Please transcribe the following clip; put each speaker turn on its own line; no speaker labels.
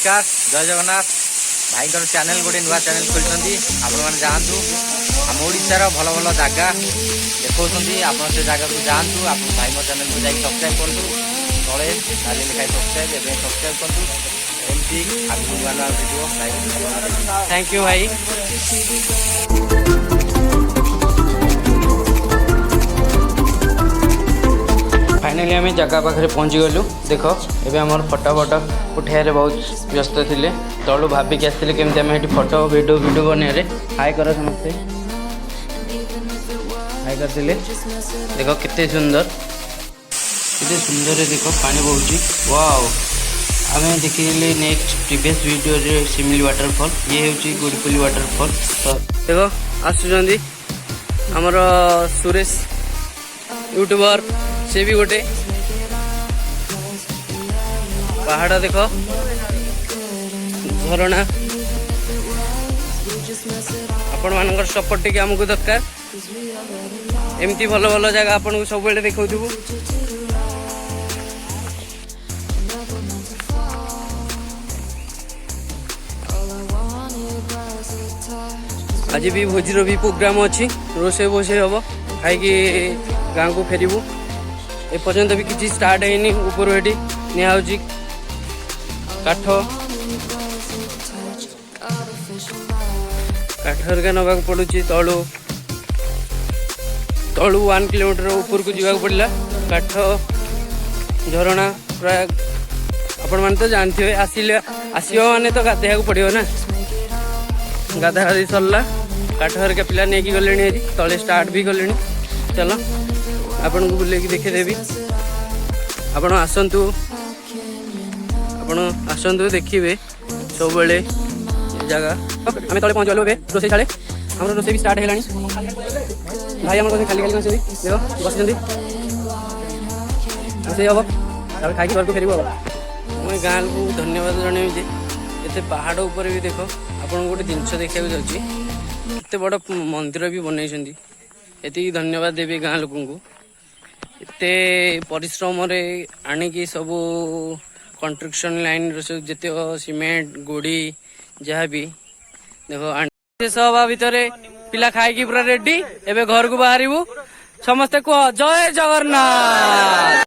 नमस्कार जय जगन्नाथ भाई चैनल गोटे नुआ चैनल खोली आपण मैंने जातु आम ओडार भल भल जगह देखा आप से जगह को जातु आप भाई चैनल को जाकर सब्सक्राइब करूँ तले डाली लिखाई सब्सक्राइब एवं सब्सक्राइब करूँ एमती आगे नुआ नुआ भिडियो थैंक यू भाई। फाइनाली आम जगह पाखे पहुँची गलु देख एवं आम फटो फटो उठाइबारे बहुत व्यस्त थे तलू भाविक आसते केमती आम फटो भिडियो भिडियो बनने हाई कर समस्ते हाई करते देख केते सुंदर देख पानी बहुची वाओ आम देखिए नेक्स्ट प्रीवियस वीडियो रे सिमिली वाटरफॉल ये हूँ गुड़पुली वाटरफॉल तो देख आसुँच आमर सुरेश यूट्यूबर से भी गोटे पहाड़ देख झरणा आपण मान सपोर्ट टी आमको दरकार एमती भल भल जगह आपन को सब बेले देखौ दिबु। आज भी भोजीर भी प्रोग्राम अच्छी रोसे बोसे हम खाई गाँव को फेरबू एपर्यंत भी किसी स्टार्ट है ऊपर ये निजी काठ हरका नवा पड़ू तलू 1 किलोमीटर ऊपर को जावाक पड़ा काठ झरणा प्राय आपण मैंने तो जानते आसो मैंने तो गाधे पड़ो ना गाधा गाधी सरला काठ हरका पिला नहीं गले तले स्टार्ट भी कले चलो आपन को बुले देखेदेवी आपण आसतु देखिए सब बेले जगह आम तले पहुँच गलु रोसे छाड़े आम रोसे भी स्टार्ट है भाई आम खाली खाली देख बस रोसे हम खाई घर को फेर मुझे गाँव को धन्यवाद जनइबी एते पहाड़ ऊपर भी देख आपन गोटे जिनस देखा जाते बड़ मंदिर भी बनई एति धन्यवाद देवी गाँ लोक एते परिश्रम आणिकी सब कंस्ट्रक्शन लाइन जिते सीमेंट गोड़ी जहाँ भी देख सब भितर पिला खाई पूरा रेडी एवं घर को बाहर समस्ते कह जय जगन्नाथ।